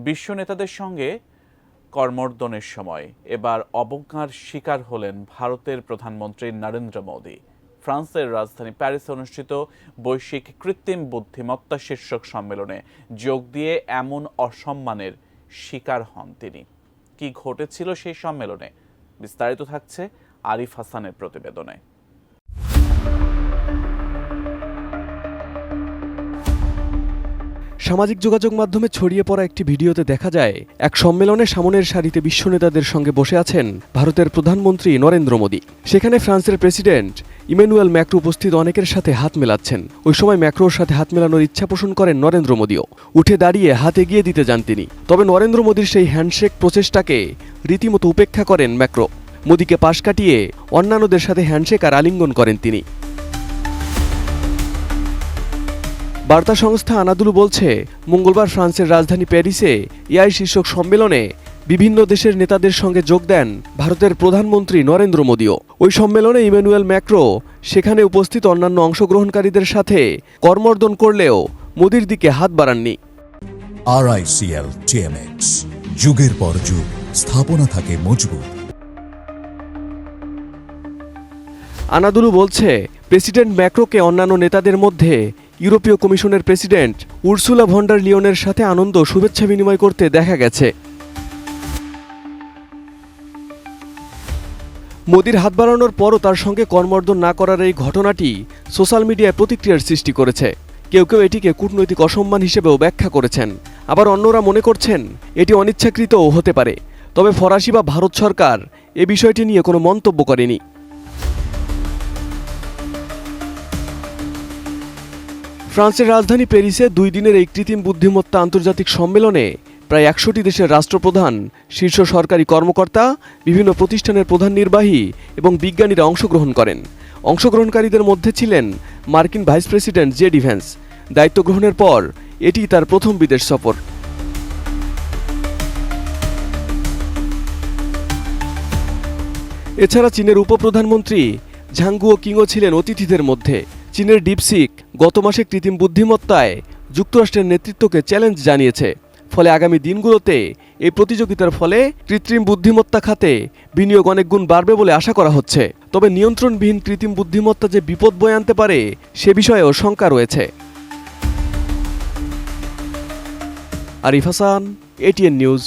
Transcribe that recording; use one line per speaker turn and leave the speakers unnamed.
বিশ্ব নেতাদের সঙ্গে করমর্দনের সময় এবার অবজ্ঞার শিকার হলেন ভারতের প্রধানমন্ত্রী নরেন্দ্র মোদী। ফ্রান্সের রাজধানী প্যারিসে অনুষ্ঠিত বৈশ্বিক কৃত্রিম বুদ্ধিমত্তা শীর্ষক সম্মেলনে যোগ দিয়ে এমন অসম্মানের শিকার হন তিনি। কি ঘটেছিল সেই সম্মেলনে, বিস্তারিত থাকছে আরিফ হাসানের প্রতিবেদনে।
সামাজিক যোগাযোগ মাধ্যমে ছড়িয়ে পড়া একটি ভিডিওতে দেখা যায় এক সম্মেলনে সামনের সারিতে বিশ্ব নেতাদের সঙ্গে বসে আছেন ভারতের প্রধানমন্ত্রী নরেন্দ্র মোদী। সেখানে ফ্রান্সের প্রেসিডেন্ট ইমানুয়েল ম্যাক্রো উপস্থিত অনেকের সাথে হাত মেলাচ্ছেন। ওই সময় ম্যাক্রোর সাথে হাত মেলানোর ইচ্ছা পোষণ করেন নরেন্দ্র মোদীও। উঠে দাঁড়িয়ে হাত এগিয়ে দিতে যান তিনি। তবে নরেন্দ্র মোদীর সেই হ্যান্ডশেক প্রচেষ্টাকে রীতিমতো উপেক্ষা করেন ম্যাক্রো। মোদীকে পাশ কাটিয়ে অন্যান্যদের সাথে হ্যান্ডশেক আর আলিঙ্গন করেন তিনি। বার্তা সংস্থা আনাদুলু বলছে, মঙ্গলবার ফ্রান্সের রাজধানী প্যারিসে এআই শীর্ষক সম্মেলনে বিভিন্ন দেশের নেতাদের সঙ্গে যোগ দেন ভারতের প্রধানমন্ত্রী নরেন্দ্র মোদীও। ওই সম্মেলনে ইমানুয়েল ম্যাক্রো সেখানে উপস্থিত অন্যান্য অংশগ্রহণকারীদের সাথে করমর্দন করলেও মোদীর দিকে হাত বাড়াননি।
RICL TMX, যুগের পর যুগ স্থাপনা থাকে মজবুত।
আনাদুলু বলছে, প্রেসিডেন্ট ম্যাক্রোকে অন্যান্য নেতাদের মধ্যে ইউরোপীয় কমিশনের প্রেসিডেন্ট উর্সুলা ভন ডার লিয়নের সাথে আনন্দ শুভেচ্ছা বিনিময় করতে দেখা গেছে। মোদীর হাত বাড়ানোর পরও তার সঙ্গে করমর্দন না করার এই ঘটনাটি সোশ্যাল মিডিয়ায় প্রতিক্রিয়ার সৃষ্টি করেছে। কেউ কেউ এটিকে কূটনৈতিক অসম্মান হিসেবেও ব্যাখ্যা করেছেন, আবার অন্যরা মনে করছেন এটি অনিচ্ছাকৃতও হতে পারে। তবে ফরাসি বা ভারত সরকার এ বিষয়টি নিয়ে কোনো মন্তব্য করেনি। ফ্রান্সের রাজধানী প্যারিসে 2 দিনের এই কৃত্রিম বুদ্ধিমত্তা আন্তর্জাতিক সম্মেলনে প্রায় 100টি দেশের রাষ্ট্রপ্রধান, শীর্ষ সরকারি কর্মকর্তা, বিভিন্ন প্রতিষ্ঠানের প্রধান নির্বাহী এবং বিজ্ঞানীরা অংশগ্রহণ করেন। অংশগ্রহণকারীদের মধ্যে ছিলেন মার্কিন vice president J D Vance. দায়িত্ব গ্রহণের পর এটি তার প্রথম বিদেশ সফর। এছাড়া চীনের উপপ্রধানমন্ত্রী ঝাং গুওকিংও ছিলেন অতিথিদের মধ্যে। চীনের ডিপসিক গত মাসে কৃত্রিম বুদ্ধিমত্তায় যুক্তরাষ্ট্রের নেতৃত্বকে চ্যালেঞ্জ জানিয়েছে। ফলে আগামী দিনগুলোতে এই প্রতিযোগিতার ফলে কৃত্রিম বুদ্ধিমত্তা খাতে বিনিয়োগ অনেক গুণ বাড়বে বলে আশা করা হচ্ছে। তবে নিয়ন্ত্রণবিহীন কৃত্রিম বুদ্ধিমত্তা যে বিপদ বয়ে আনতে পারে সে বিষয়েও শঙ্কা রয়েছে। Arif Hasan, ATN news.